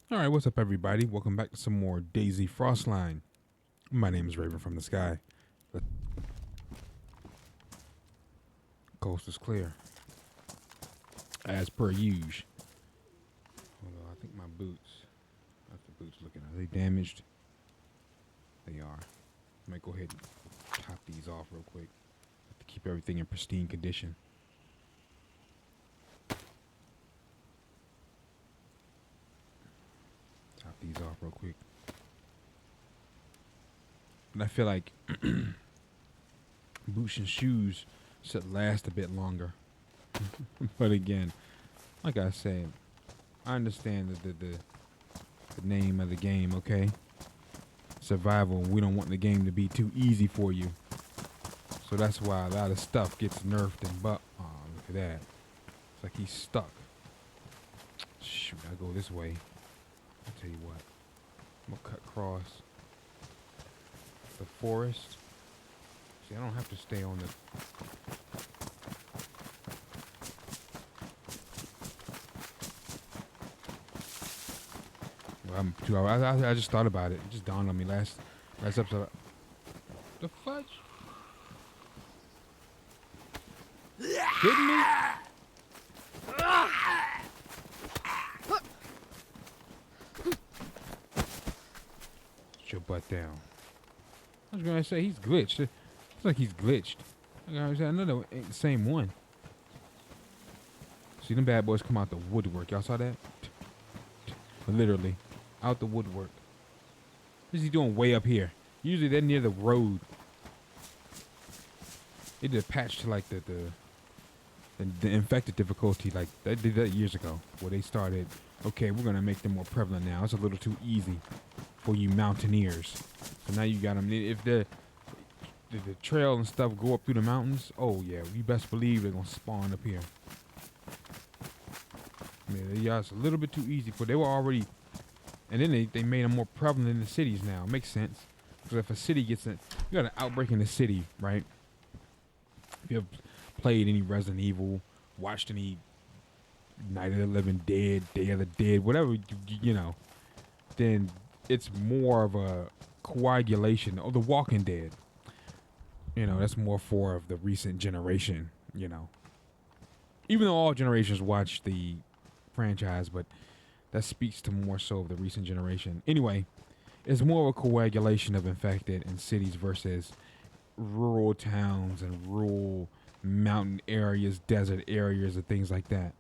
All right, what's up, everybody? Welcome back to some more DayZ Frostline. My name is Raven from the Sky. The coast is clear, as per usual. Although I think my boots, how's the boots looking? Are they damaged? They are. I might go ahead and top these off real quick to keep everything in pristine condition. Top these off real quick. And I feel like boots and shoes should last a bit longer. But again, like I said, I understand the name of the game, okay? Survival. We don't want the game to be too easy for you. So that's why a lot of stuff gets nerfed and oh, look at that. It's like he's stuck. Shoot, I go this way. I'll tell you what. I'm gonna cut across the forest. See, I don't have to stay on the... I just thought about it. It just dawned on me last episode. The fudge? Kidding me? Sit your butt down. I was gonna say he's glitched. It's like he's glitched. I know that ain't the same one. See them bad boys come out the woodwork. Y'all saw that? Literally. Out the woodwork. What is he doing way up here? Usually they're near the road. They did a patch to like the infected difficulty, like they did that years ago, where they started, okay, we're gonna make them more prevalent now. It's a little too easy for you mountaineers. So now you got them. If the trail and stuff go up through the mountains, oh yeah, you best believe they're gonna spawn up here. Yeah, it's a little bit too easy for. They were already. And then they made them more prevalent in the cities now. Makes sense. Because if a city gets you got an outbreak in the city, right? If you have played any Resident Evil, watched any Night of the Living Dead, Day of the Dead, whatever, you know, then it's more of a coagulation. Or The Walking Dead. You know, that's more for of the recent generation, you know. Even though all generations watch the franchise, but that speaks to more so of the recent generation. Anyway, it's more of a coagulation of infected in cities versus rural towns and rural mountain areas, desert areas, and things like that.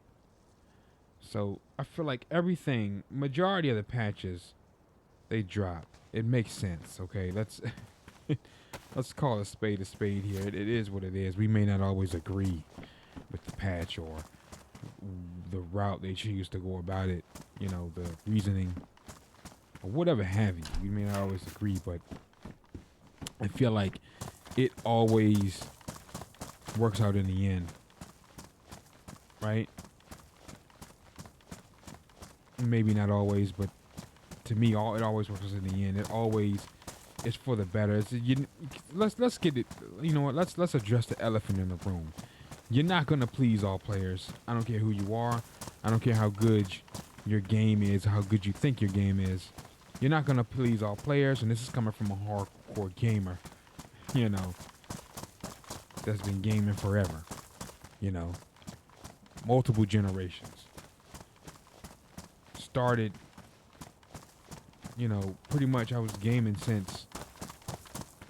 So I feel like everything, majority of the patches, they drop. It makes sense. Okay, let's call a spade here. It is what it is. We may not always agree with the patch or the route they choose to go about it, you know, the reasoning or whatever have you. We may not always agree, but I feel like it always works out in the end, right? Maybe not always, but to me, it always works in the end. It always is for the better. Let's get it. You know what? Let's address the elephant in the room. You're not going to please all players. I don't care who you are. I don't care how good your game is, how good you think your game is. You're not going to please all players, and this is coming from a hardcore gamer, you know, that's been gaming forever, you know, multiple generations. Started, you know, pretty much I was gaming since,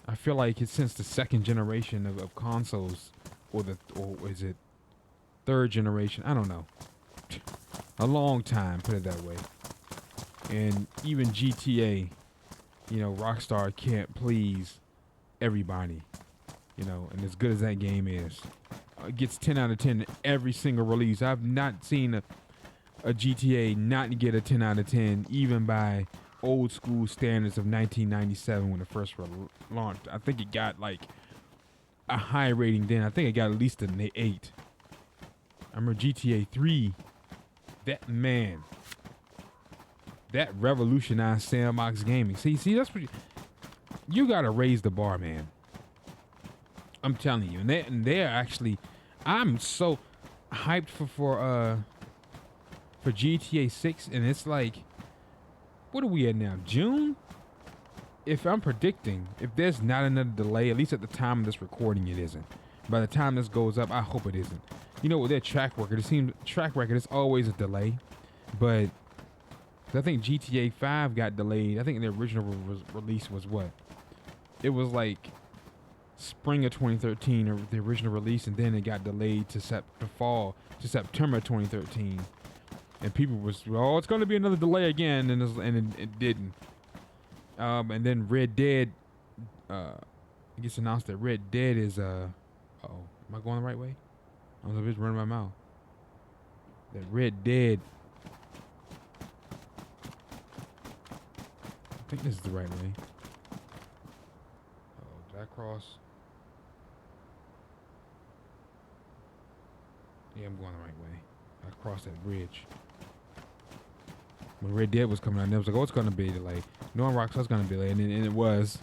I feel like it's since the second generation of consoles. Or is it third generation? I don't know. A long time, put it that way. And even GTA, you know, Rockstar can't please everybody. You know, and as good as that game is, it gets 10 out of 10 every single release. I've not seen a GTA not get a 10 out of 10, even by old school standards of 1997 when it first launched. I think it got like a high rating then. I think it got at least an 8. I remember GTA 3. That revolutionized sandbox gaming. See, that's what you gotta raise the bar, man. I'm telling you, and they're actually. I'm so hyped for GTA 6, and it's like what are we at now? June? If I'm predicting, if there's not another delay, at least at the time of this recording, it isn't. By the time this goes up, I hope it isn't. You know, with their track record, it seems it's always a delay. But I think GTA 5 got delayed. I think the original release was what? It was like spring of 2013, or the original release, and then it got delayed to fall to September 2013. And people was, oh, it's going to be another delay again, and it didn't. And then Red Dead, it gets announced that Red Dead is am I going the right way? I was just running my mouth. That Red Dead. I think this is the right way. Oh, did I cross? Yeah, I'm going the right way. I crossed that bridge. When Red Dead was coming out, it was like, oh, it's going to be delayed. Knowing Rockstar's going to be delayed, and it was.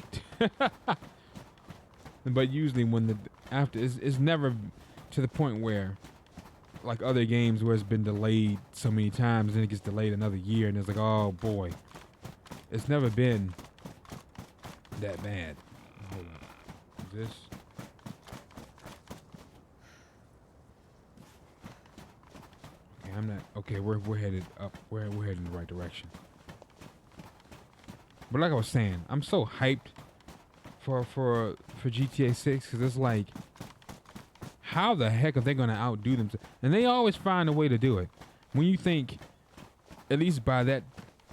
But usually when it's never to the point where, like other games where it's been delayed so many times, and it gets delayed another year, and it's like, oh boy. It's never been that bad. Hold on. Is this? Okay, I'm not. Okay, we're headed up. We're headed in the right direction. But like I was saying, I'm so hyped for GTA 6 because it's like, how the heck are they gonna outdo them? And they always find a way to do it. When you think, at least by that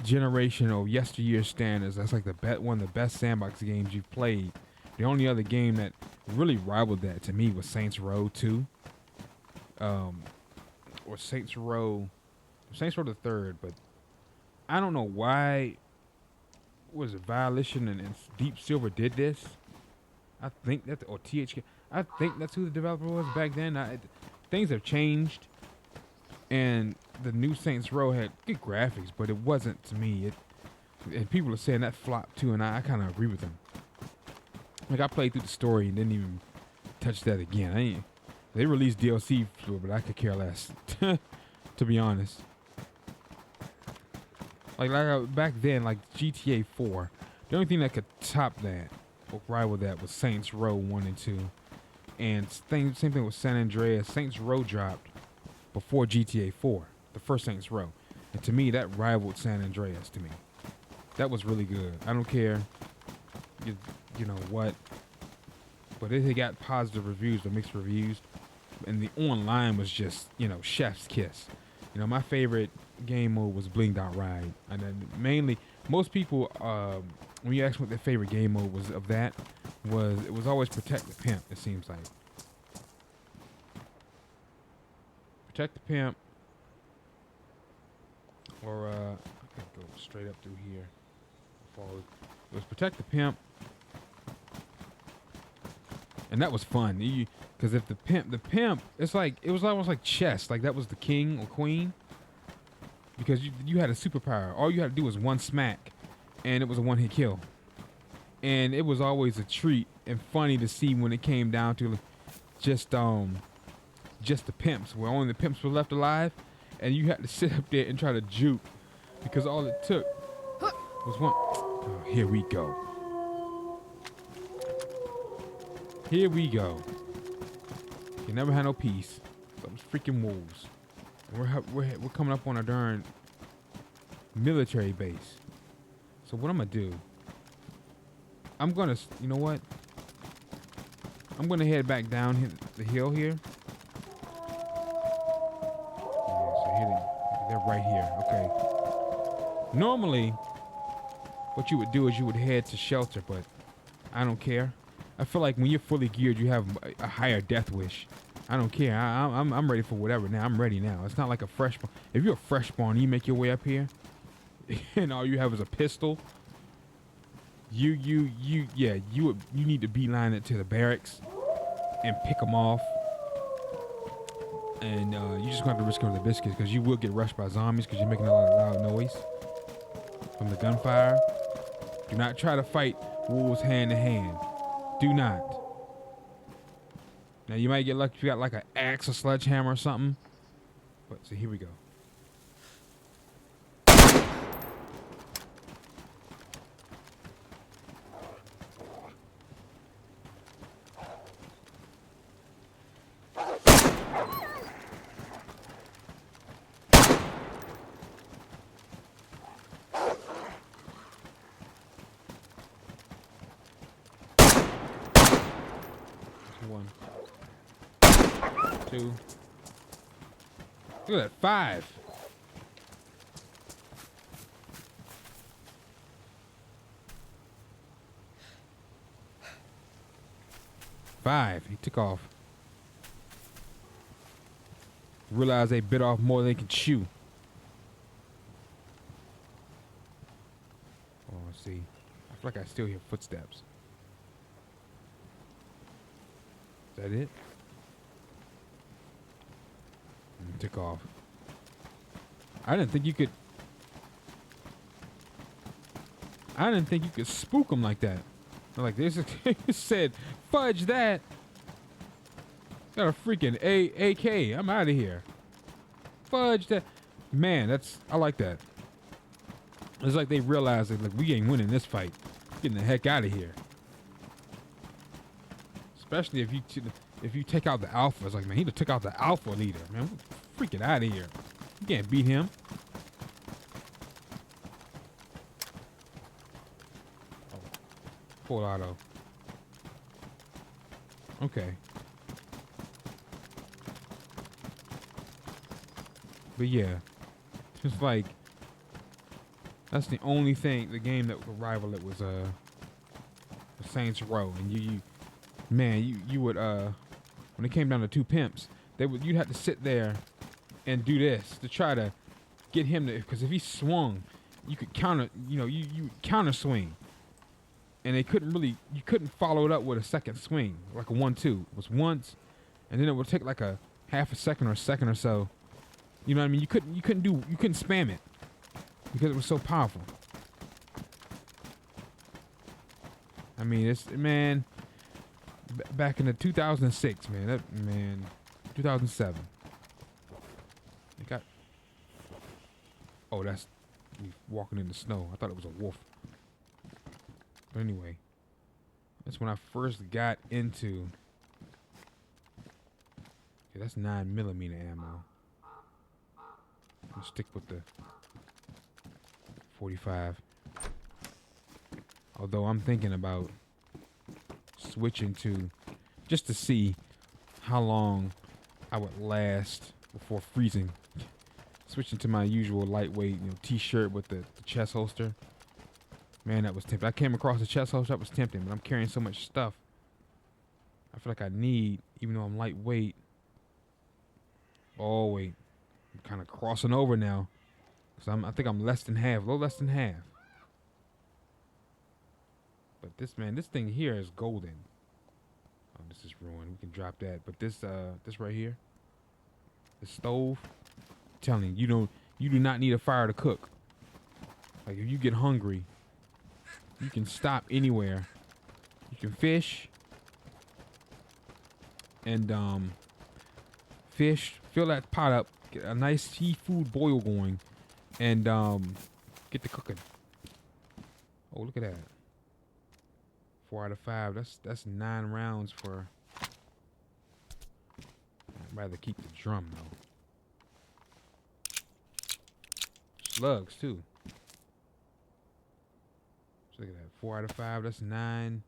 generation or yesteryear standards, that's like one of the best sandbox games you've played. The only other game that really rivaled that to me was Saints Row 2, or Saints Row the Third. But I don't know why. Was it Violation and Deep Silver did this? I think that, or THK. I think that's who the developer was back then. Things have changed, and the new Saints Row had good graphics, but it wasn't to me. And people are saying that flopped too, and I kind of agree with them. Like, I played through the story and didn't even touch that again. They released DLC for it, but I could care less, to be honest. Like back then, like GTA 4, the only thing that could top that or rival that was Saints Row 1 and 2. And same thing with San Andreas. Saints Row dropped before GTA 4, the first Saints Row. And to me, that rivaled San Andreas to me. That was really good. I don't care, you know what, but it got positive reviews or mixed reviews. And the online was just, chef's kiss. My favorite game mode was Blinged Out Ride. And then mainly, most people, when you ask what their favorite game mode was of that, it was always Protect the Pimp, it seems like. Protect the Pimp. Or, I could go straight up through here. It was Protect the Pimp. And that was fun. Because if the pimp, it's like, it was almost like chess. Like that was the king or queen. Because you had a superpower. All you had to do was one smack, and it was a one-hit kill. And it was always a treat and funny to see when it came down to just the pimps, where only the pimps were left alive, and you had to sit up there and try to juke, because all it took was one. Oh, here we go. Here we go. You never had no peace. Some freaking wolves. We're coming up on a darn military base. So what I'm gonna do? I'm gonna, you know what? I'm gonna head back down the hill here. Yeah, so they're right here. Okay. Normally, what you would do is you would head to shelter, but I don't care. I feel like when you're fully geared, you have a higher death wish. I don't care. I'm ready for whatever now. I'm ready now. It's not like a fresh spawn. If you're a fresh spawn, you make your way up here, and all you have is a pistol. You need to beeline it to the barracks and pick them off. And you just got to risk it with the biscuits, because you will get rushed by zombies because you're making a lot of loud noise from the gunfire. Do not try to fight wolves hand to hand. Do not. Now you might get lucky if you got like an axe or sledgehammer or something. But so here we go. 2. Look at that, 5. He took off. Realized they bit off more than they can chew. Oh, let's see. I feel like I still hear footsteps. Is that it? And took off. I didn't think you could spook them like that. Like this said, fudge that. Got a freaking AK. I'm out of here. Fudge that. Man, I like that. It's like they realize that, like, we ain't winning this fight. Getting the heck out of here. Especially if you take out the alpha. It's like, man, he took out the alpha leader. Man, we're freaking out of here. You can't beat him. Full auto. Okay. But yeah, just like that's the only thing. The game that would rival it was the Saints Row, and you would when it came down to 2 pimps, you'd have to sit there and do this to try to get him to, because if he swung, you could counter. You counter swing. And you couldn't follow it up with a second swing, like a 1-2. It was once, and then it would take like a half a second or a second or so. You know what I mean? You couldn't spam it because it was so powerful. I mean, back in the 2006, 2007. That's me walking in the snow. I thought it was a wolf. But anyway, that's when I first got into. Yeah, that's 9mm ammo. I'll stick with the 45. Although I'm thinking about switching to, just to see how long I would last before freezing. Switching to my usual lightweight, t-shirt with the chest holster. Man, that was tempting. I came across the chest holster, that was tempting, but I'm carrying so much stuff. I feel like I need, even though I'm lightweight. Oh, wait. I'm kind of crossing over now. I think I'm less than half, low less than half. But this thing here is golden. Oh, this is ruined. We can drop that. But this right here, the stove, I'm telling you, you do not need a fire to cook. Like, if you get hungry, you can stop anywhere. You can fish and fill that pot up, get a nice seafood boil going, and get to cooking. Oh, look at that. 4 out of 5. That's 9 rounds for. I'd rather keep the drum though. Slugs too. Look at that. 4 out of 5. That's 9.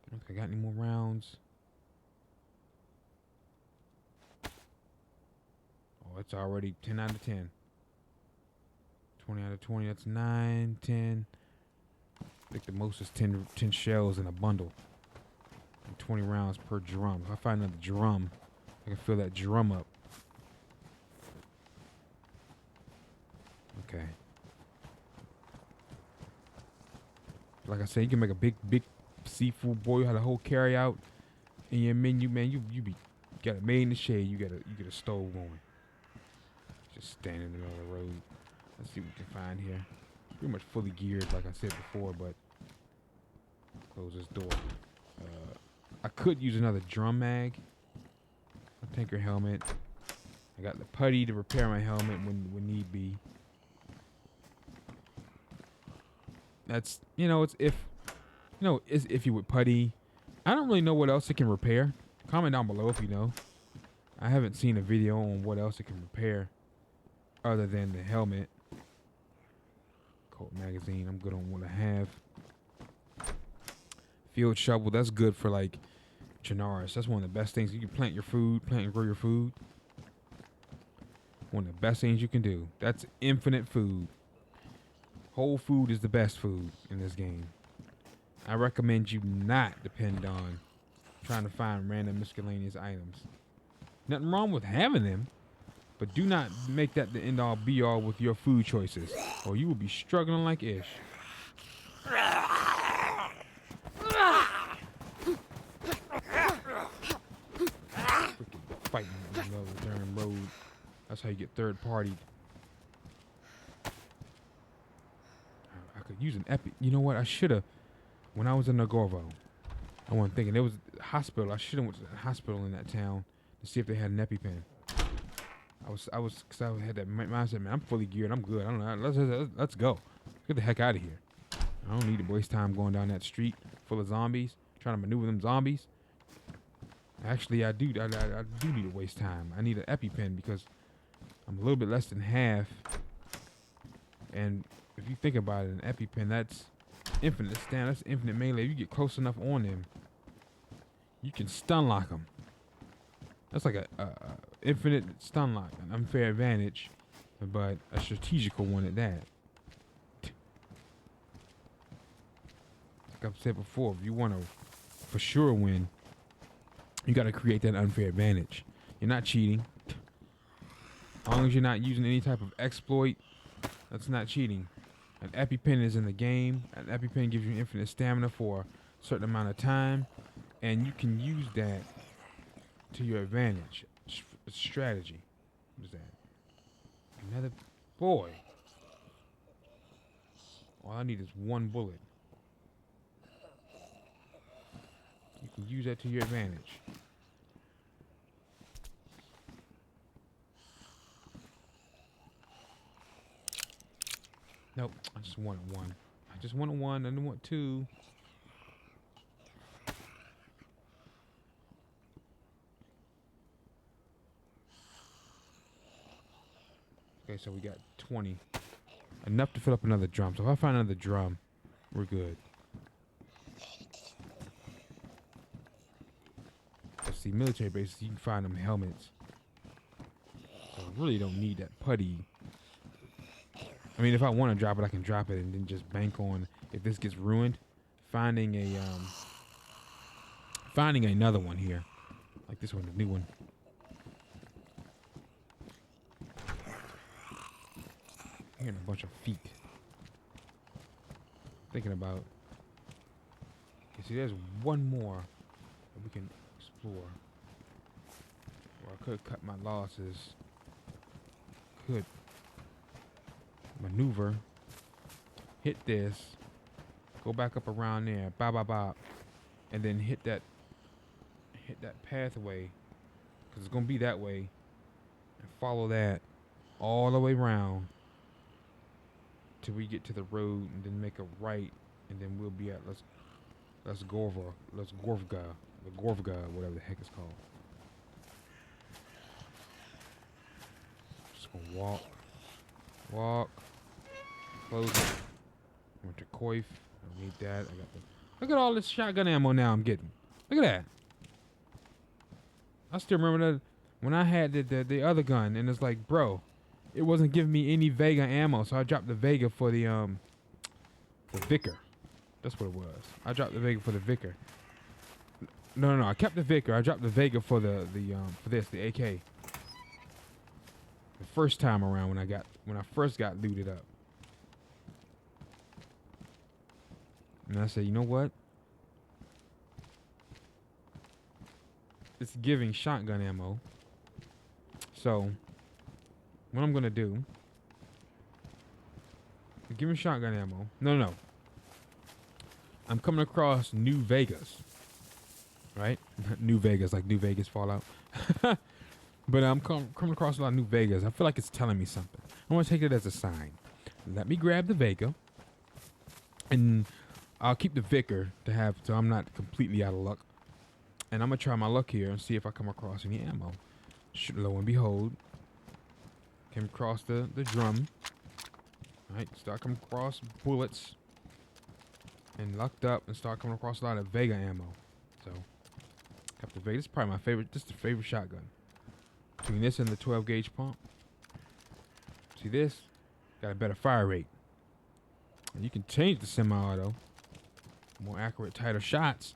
I don't think I got any more rounds. Oh, it's already 10 out of 10. 20 out of 20. That's 9, 10. I think the most is 10 shells in a bundle. And 20 rounds per drum. If I find another drum, I can fill that drum up. Okay. Like I said, you can make a big seafood boil. You have a whole carry out in your menu, man. You got it made in the shade. You get a stove going. Just standing in the middle of the road. Let's see what we can find here. Pretty much fully geared, like I said before, but close this door. I could use another drum mag. A tanker helmet. I got the putty to repair my helmet when need be. That's, it's if you would putty. I don't really know what else it can repair. Comment down below if you know. I haven't seen a video on what else it can repair other than the helmet. Colt magazine, I'm good on what I have. Field shovel, that's good for like Chernarus. That's one of the best things. You can plant and grow your food. One of the best things you can do. That's infinite food. Whole food is the best food in this game. I recommend you not depend on trying to find random miscellaneous items. Nothing wrong with having them, but do not make that the end all be all with your food choices, or you will be struggling like ish. Freaking fighting in the middle of the darn road. That's how you get third partied. I could use an epi. You know what? I should have. When I was in Nagorvo, I wasn't thinking there was a hospital. I should have went to the hospital in that town to see if they had an EpiPen. Cause I had that mindset, man. I'm fully geared. I'm good. I don't know. Let's go. Get the heck out of here. I don't need to waste time going down that street full of zombies, trying to maneuver them zombies. Actually, I do need to waste time. I need an EpiPen because I'm a little bit less than half. And if you think about it, an EpiPen, that's infinite stand. That's infinite melee. If you get close enough on them, you can stun lock them. That's like a infinite stun lock, an unfair advantage, but a strategical one at that. Like I've said before, if you want to for sure win, you got to create that unfair advantage. You're not cheating. As long as you're not using any type of exploit, that's not cheating. An EpiPen is in the game. An EpiPen gives you infinite stamina for a certain amount of time, and you can use that to your advantage. Strategy. What is that? Another boy. All I need is one bullet. You can use that to your advantage. Nope, I just wanted one. I just wanted one, I didn't want two. Okay, so we got 20. Enough to fill up another drum. So if I find another drum, we're good. Let's see, military bases, you can find them helmets. So I really don't need that putty. I mean, if I want to drop it, I can drop it and then just bank on, if this gets ruined, finding another one here. Like this one, the new one. Hearing a bunch of feet. Thinking about. Okay, see, there's one more that we can explore. Or I could cut my losses. Could maneuver. Hit this. Go back up around there. Bop, bop, bop. And then hit that pathway. Because it's going to be that way. And follow that all the way around. Till we get to the road and then make a right, and then we'll be at let's Gorvga, whatever the heck it's called. Just gonna walk, close it. Went to Coif. I don't need that. I got the. Look at all this shotgun ammo now I'm getting. Look at that. I still remember that when I had the other gun, and it's like, bro. It wasn't giving me any Vega ammo, so I dropped the Vega for the Vicar. That's what it was. I dropped the Vega for the Vicar. No. I kept the Vicar. I dropped the Vega for the AK. The first time around when I first got looted up. And I said, you know what? It's giving shotgun ammo. So what I'm gonna do, give me shotgun ammo. No. I'm coming across new Vegas. Right? New Vegas, like New Vegas Fallout. But I'm coming across a lot of new Vegas. I feel like it's telling me something. I want to take it as a sign. Let me grab the Vega. And I'll keep the Vicar to have, so I'm not completely out of luck. And I'm gonna try my luck here and see if I come across any ammo. Lo and behold, came across the drum. Alright, start coming across bullets. And lucked up and start coming across a lot of Vega ammo. So, Got the Vega. This is probably my favorite. This is the favorite shotgun. Between this and the 12 gauge pump. See this? Got a better fire rate. And you can change the semi-auto. More accurate, tighter shots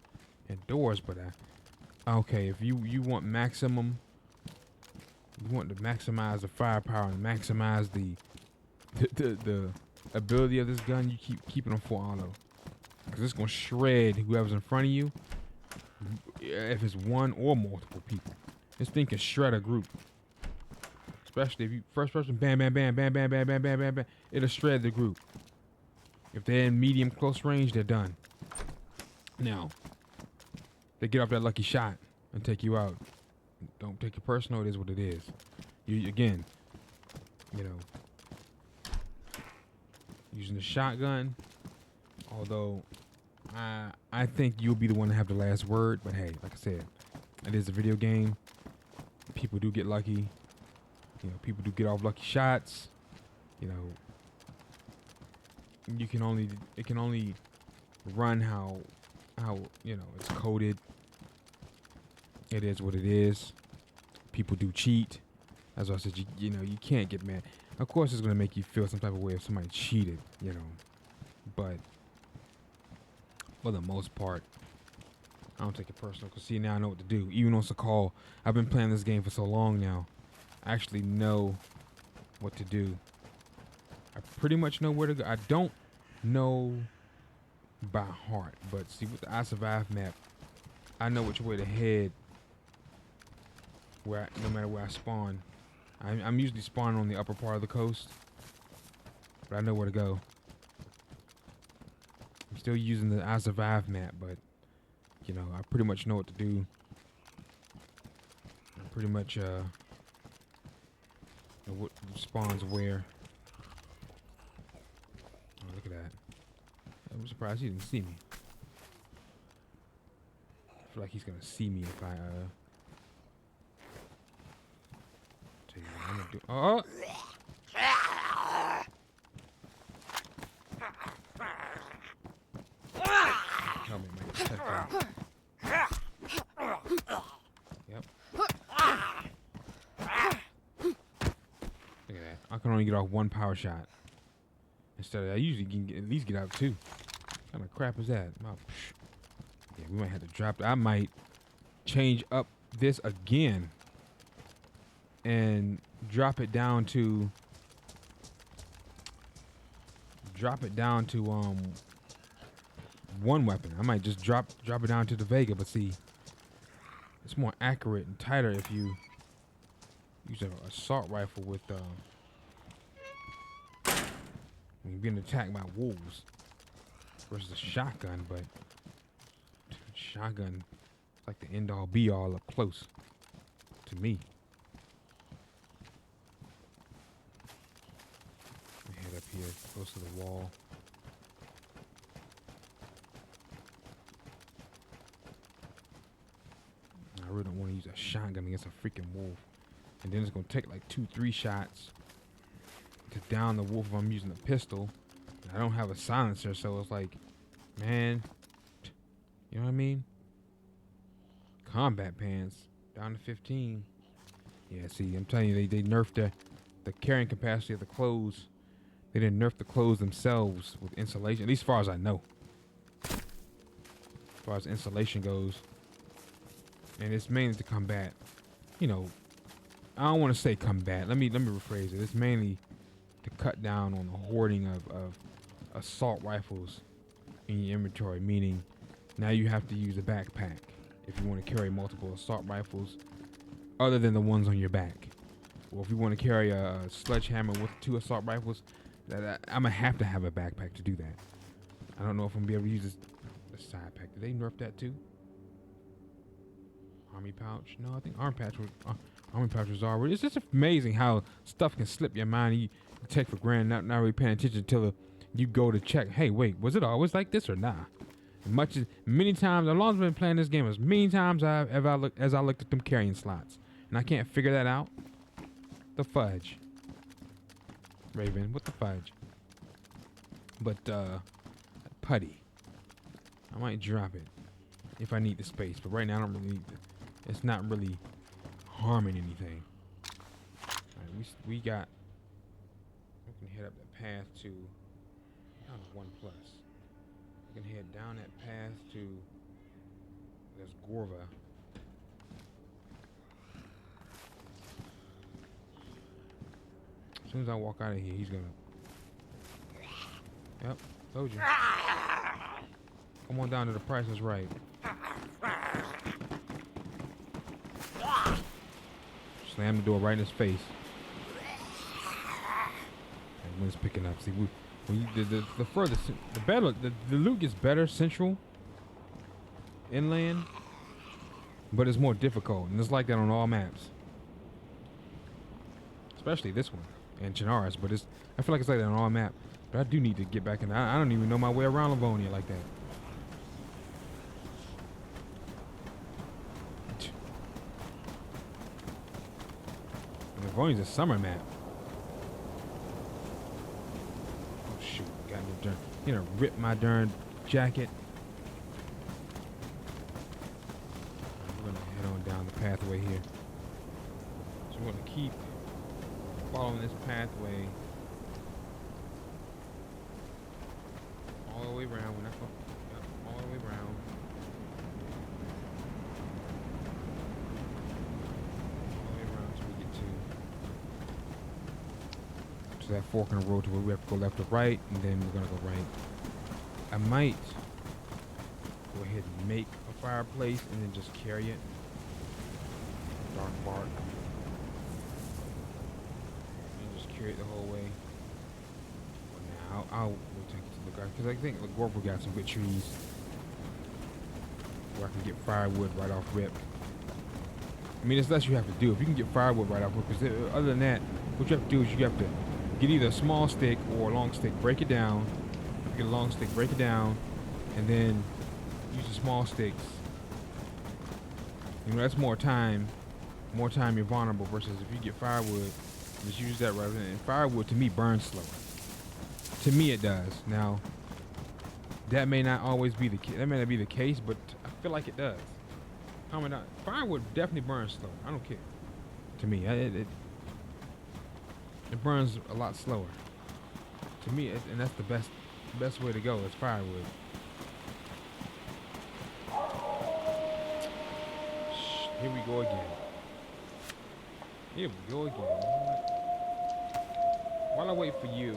indoors, but okay, if you want maximum, you want to maximize the firepower and maximize the ability of this gun, you keep it on full auto. Because it's gonna shred whoever's in front of you. If it's one or multiple people. This thing can shred a group. Especially if you first person, bam, bam, bam, bam, bam, bam, bam, bam, bam, bam. It'll shred the group. If they're in medium close range, they're done. Now, they get off that lucky shot and take you out. Don't take it personal. It is what it is. You again, you know, using the shotgun. Although, I think you'll be the one to have the last word. But hey, like I said, it is a video game. People do get lucky. You know, people do get off lucky shots. You know, it can only run how you know it's coded. It is what it is. People do cheat. As I said, you know, you can't get mad. Of course, it's gonna make you feel some type of way if somebody cheated, you know. But for the most part, I don't take it personal. Cause see, now I know what to do. Even on Sakal, I've been playing this game for so long now. I actually know what to do. I pretty much know where to go. I don't know by heart, but see, with the I Survive map, I know which way to head. No matter where I spawn, I'm usually spawning on the upper part of the coast, but I know where to go. I'm still using the I Survive map, but you know, I pretty much know what to do. I pretty much know what spawns where. Oh, look at that. I'm surprised he didn't see me. I feel like he's gonna see me if I tell you what I'm gonna do. Oh! Help me, man. Yep. Look at that. I can only get off one power shot. Instead of I usually can at least get out two. What kind of crap is that? Oh, yeah, we might have to drop. I might change up this again and drop it down to one weapon. I might just drop it down to the Vega, but see, it's more accurate and tighter if you use an assault rifle with when you're being attacked by wolves versus a shotgun. But shotgun is like the end all be all up close to me. Head up here close to the wall. I really don't want to use a shotgun against a freaking wolf. And then it's going to take like 2-3 shots to down the wolf if I'm using a pistol. And I don't have a silencer, so it's like, man, you know what I mean? Combat pants down to 15. Yeah, see, I'm telling you, they nerfed the carrying capacity of the clothes. They didn't nerf the clothes themselves with insulation, at least as far as I know. As far as insulation goes. And it's mainly to combat, you know, I don't want to say combat. Let me rephrase it. It's mainly to cut down on the hoarding of assault rifles in your inventory, meaning now you have to use a backpack if you want to carry multiple assault rifles other than the ones on your back. Or if you want to carry a sledgehammer with 2 assault rifles, I'm going to have a backpack to do that. I don't know if I'm going to be able to use the side pack. Did they nerf that too? Army pouch? No, I think army pouch was already. It's just amazing how stuff can slip your mind. You take for granted, not really paying attention until you go to check. Hey, wait, was it always like this or nah? Many times, as long as I've been playing this game, as many times as I looked at them carrying slots, and I can't figure that out. The fudge, Raven, what the fudge? But putty, I might drop it if I need the space. But right now, I don't really need it's not really harming anything. Alright, we got. We can head up that path to. Down to 1 plus. We can head down that path to. There's Gorva. As soon as I walk out of here, he's gonna. Yep, told you. Come on down to the Price is Right. Slam the door right in his face. And wind's picking up. See, the further, the better, the loot gets better central, inland, but it's more difficult, and it's like that on all maps, especially this one and Chernarus. But I feel like it's like that on all maps. But I do need to get back in. I don't even know my way around Livonia like that. Livonia's a summer map. Oh shoot! Got me darn. You know, rip my darn jacket. We're gonna head on down the pathway here. So we're gonna keep following this pathway all the way around. We're not going, all the way around. All the way around until we get to that fork in the road to where we have to go left or right, and then we're gonna go right. I might go ahead and make a fireplace and then just carry it. Dark bark. And just carry it the whole way. Well, now I'll take it to the garden because I think Gorva got some good trees where I can get firewood right off rip. I mean, it's less you have to do. If you can get firewood right off rip, because other than that, what you have to do is you have to get either a small stick or a long stick, break it down. You get a long stick, break it down, and then use the small sticks. You know, that's more time you're vulnerable versus if you get firewood, just use that rather than. And firewood to me burns slower. To me it does. Now, that may not always be the case. That may not be the case, but I feel like it does. I mean, firewood definitely burns slower. I don't care. To me, it burns a lot slower. To me, and that's the best way to go is firewood. Here we go again. Here we go again. While I wait for you,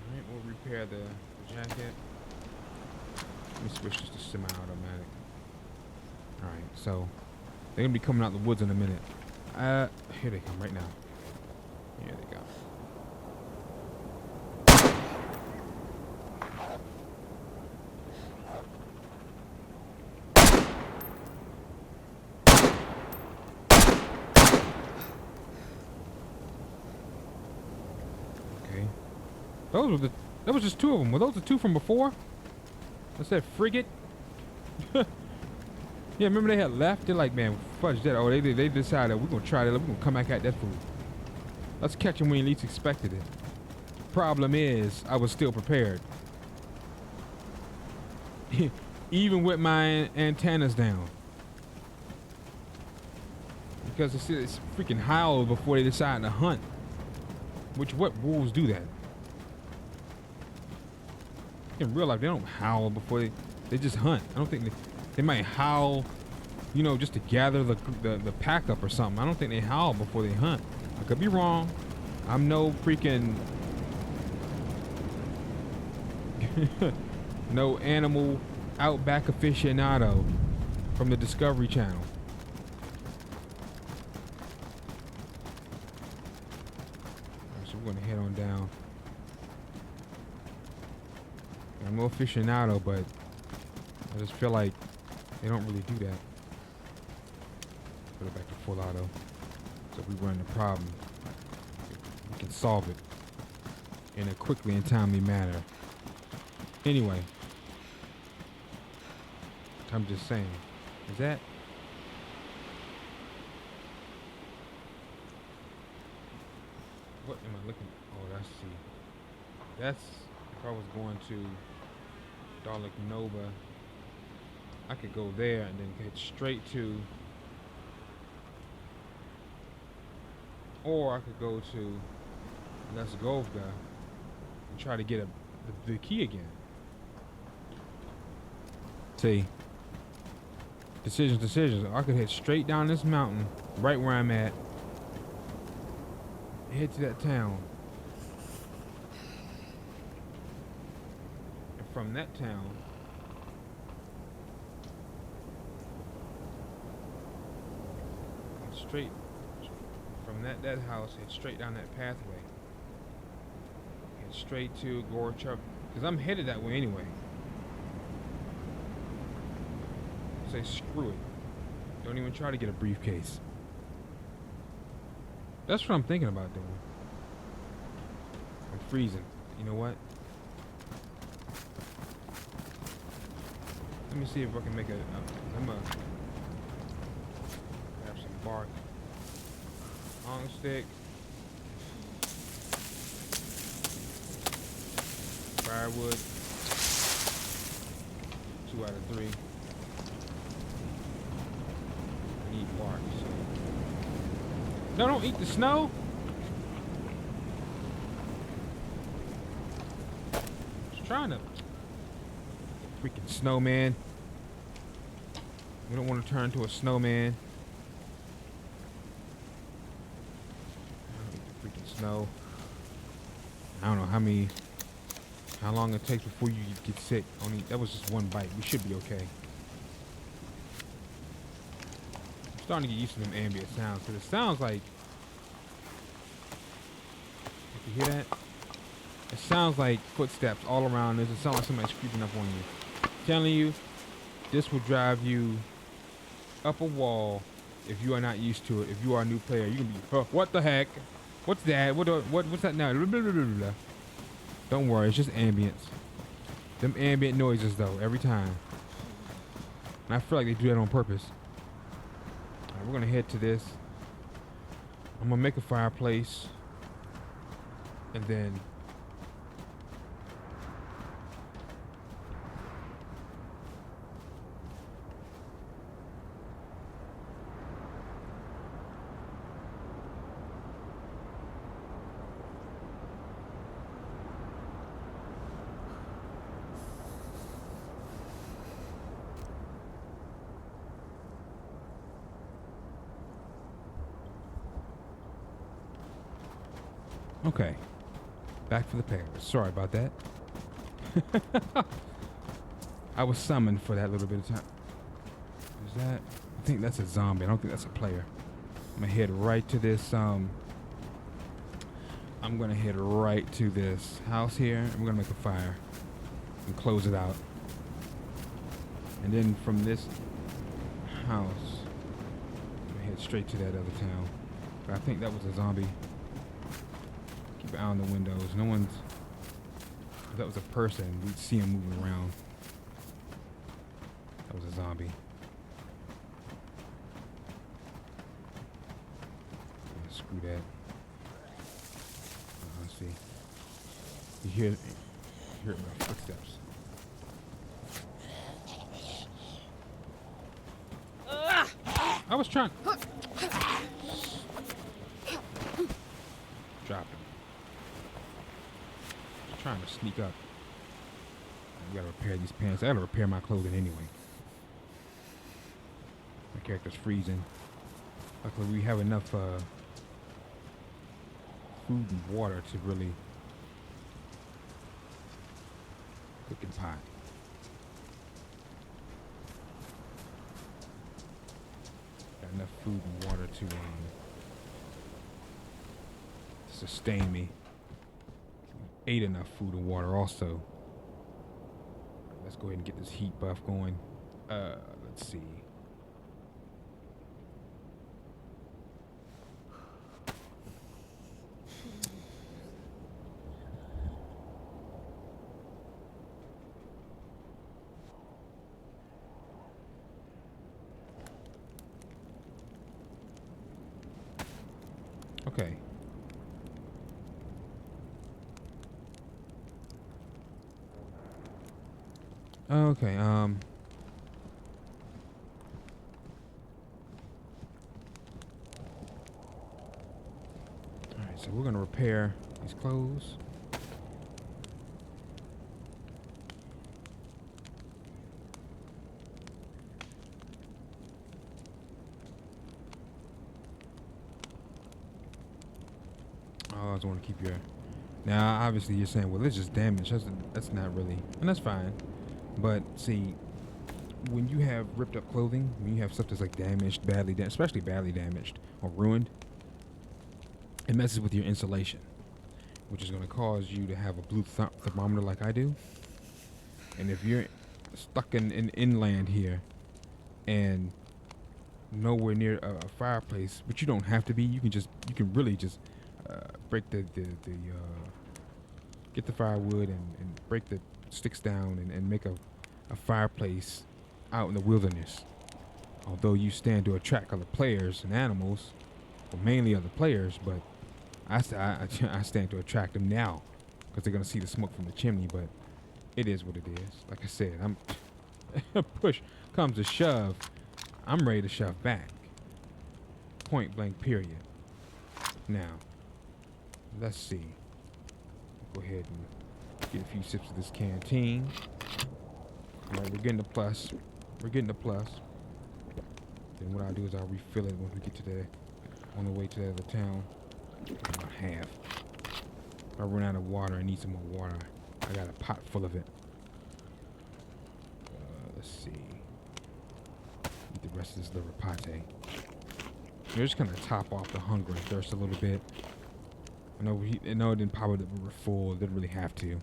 alright, we'll repair the jacket. Let me switch this to semi-automatic. Alright, so they're gonna be coming out the woods in a minute. Here they come right now. Here they go. Okay. That was just 2 of them. Were those the 2 from before? What's that, frigate? Yeah, remember they had left? They're like, man, fudge that. Oh, they decided we're gonna try that. We're gonna come back at that food. Let's catch him when you least expected it. Problem is, I was still prepared. Even with my antennas down. Because it's freaking howled before they decide to hunt. What wolves do that? In real life, they don't howl before they just hunt. I don't think they might howl, you know, just to gather the pack up or something. I don't think they howl before they hunt. I could be wrong. I'm no freaking no animal outback aficionado from the Discovery Channel. Right, so we're gonna head on down. I'm no aficionado, but I just feel like they don't really do that. Put it back to full auto. So if we run the problem, we can solve it in a quickly and timely manner. Anyway, I'm just saying, is that? What am I looking at? Oh, let's see. That's if I was going to Dalek Nova. I could go there and then head straight to, or I could go to Lesgovka and try to get the key again. See, decisions. I could head straight down this mountain, right where I'm at, and head to that town. And from that town, straight from that house, head straight down that pathway. Head straight to Gorchuk, because I'm headed that way anyway. Say screw it. Don't even try to get a briefcase. That's what I'm thinking about doing. I'm freezing. You know what? Let me see if I can make I'm gonna grab some bark. Long stick. Firewood. 2 out of 3. I need bark. So. No, don't eat the snow. Just trying to. Freaking snowman. We don't want to turn into a snowman. Freaking snow. I don't know how long it takes before you get sick. Only that was just one bite. We should be okay. I'm starting to get used to them ambient sounds because it sounds like. You hear that? It sounds like footsteps all around us. It sounds like somebody's creeping up on you. I'm telling you, this will drive you up a wall if you are not used to it. If you are a new player, you can be, what the heck? What's that? What's that now? Don't worry, it's just ambience. Them ambient noises though, every time. And I feel like they do that on purpose. Alright, we're gonna head to this. I'm gonna make a fireplace. And then okay. Back for the pairs. Sorry about that. I was summoned for that little bit of time. Is that? I think that's a zombie. I don't think that's a player. I'm gonna head right to this. I'm gonna head right to this house here, and we're gonna make a fire and close it out. And then from this house, I'm gonna head straight to that other town. But I think that was a zombie. Keep an eye on the windows. No one's. If that was a person, we'd see him moving around. That was a zombie. Yeah, screw that. Let's see. You hear my footsteps. I was trying. Drop him. Just trying to sneak up. I gotta repair these pants. I gotta repair my clothing anyway. My character's freezing. Luckily, we have enough food and water to really cook in pot. Got enough food and water to sustain me. Ate enough food and water also. Let's go ahead and get this heat buff going. Let's see. Okay. Okay. All right. So we're gonna repair these clothes. Oh, I just want to keep your. Now, obviously, you're saying, well, it's just damage. That's not really, and that's fine. But see, when you have ripped up clothing, when you have stuff that's like damaged, especially badly damaged or ruined, it messes with your insulation, which is going to cause you to have a blue thermometer like I do. And if you're stuck in inland here and nowhere near a fireplace, but you don't have to be, you can really just break get the firewood and break the sticks down and make a fireplace out in the wilderness. Although you stand to attract other players and animals, well, mainly other players, but I stand to attract them now because they're gonna see the smoke from the chimney. But it is what it is. Like I said, I'm push comes to shove, I'm ready to shove back. Point blank. Period. Now, let's see. Go ahead and get a few sips of this canteen. All right, we're getting the plus. We're getting the plus. Then what I'll do is I'll refill it once we get to on the way to the other town. About half. If I run out of water, I need some more water. I got a pot full of it. Let's see. Eat the rest of this liver pate. You're just gonna top off the hunger and thirst a little bit. I know it didn't pop it. We were full. It didn't really have to.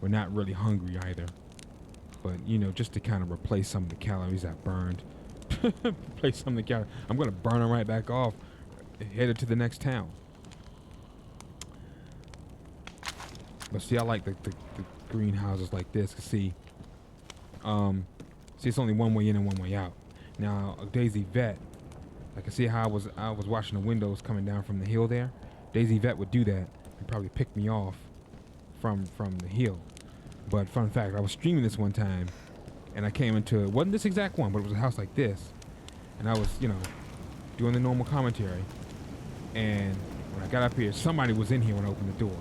We're not really hungry either. But just to kind of replace some of the calories I burned. Replace some of the calories. I'm gonna burn them right back off. Headed to the next town. But see, I like the greenhouses like this. Cause see, it's only one way in and one way out. Now a DayZ vet, I can see how I was watching the windows coming down from the hill there. DayZ vet would do that and probably pick me off from the hill. But fun fact, I was streaming this one time, and I came into, it wasn't this exact one, but it was a house like this, and I was doing the normal commentary. And when I got up here, somebody was in here when I opened the door.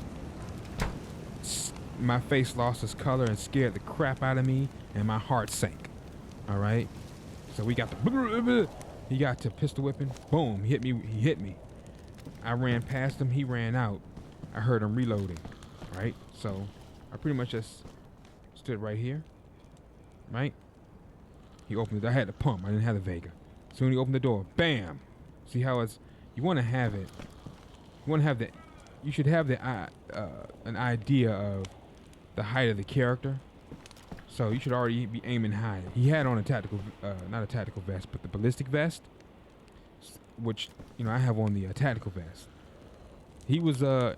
My face lost its color and scared the crap out of me, and my heart sank. All right? So he got to pistol whipping. Boom, he hit me. I ran past him, he ran out. I heard him reloading, right? So I pretty much just stood right here, right? He opened it. I had the pump. I didn't have the Vega. So when he opened the door, bam! See how you want to have it. You want to have you should have an idea of the height of the character. So you should already be aiming high. He had on a tactical, not a tactical vest, but the ballistic vest, which I have on the tactical vest. He was I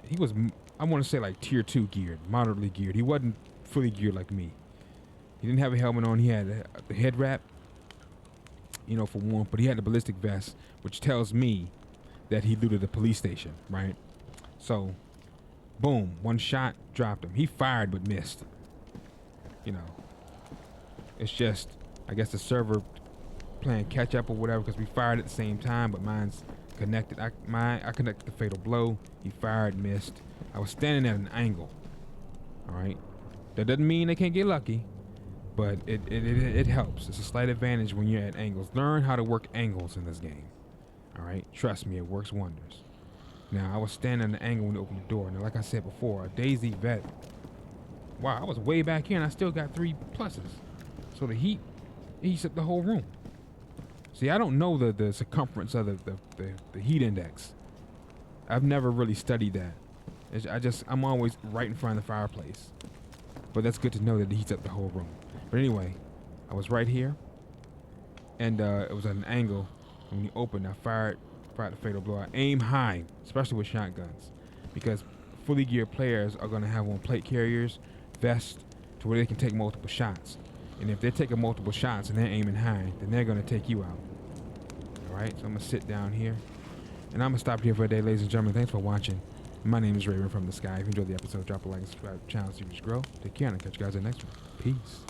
want to say like tier 2 geared, moderately geared. He wasn't fully geared like me. He didn't have a helmet on. He had the head wrap, for warmth, but he had the ballistic vest, which tells me that he looted a police station, right? So, boom, one shot, dropped him. He fired but missed. It's just, I guess the server playing catch up or whatever, because we fired at the same time, but mine's connected. I connected the fatal blow. He fired, missed. I was standing at an angle. All right, that doesn't mean they can't get lucky, but it helps. It's a slight advantage when you're at angles. Learn how to work angles in this game. All right, trust me, it works wonders. Now I was standing at an angle when they opened the door. Now, like I said before, a DayZ vet. Wow, I was way back here and I still got 3 pluses. So the heat heats up the whole room. See, I don't know the circumference of the heat index. I've never really studied that. I'm always right in front of the fireplace. But that's good to know that it heats up the whole room. But anyway, I was right here, and it was at an angle. When you opened, I fired the fatal blow. I aim high, especially with shotguns, because fully geared players are going to have on plate carriers, vests, to where they can take multiple shots. And if they're taking multiple shots and they're aiming high, then they're going to take you out. All right, so I'm going to sit down here. And I'm going to stop here for a day, ladies and gentlemen. Thanks for watching. My name is Raven from the Sky. If you enjoyed the episode, drop a like and subscribe to the channel so you can grow. Take care, and I'll catch you guys in the next one. Peace.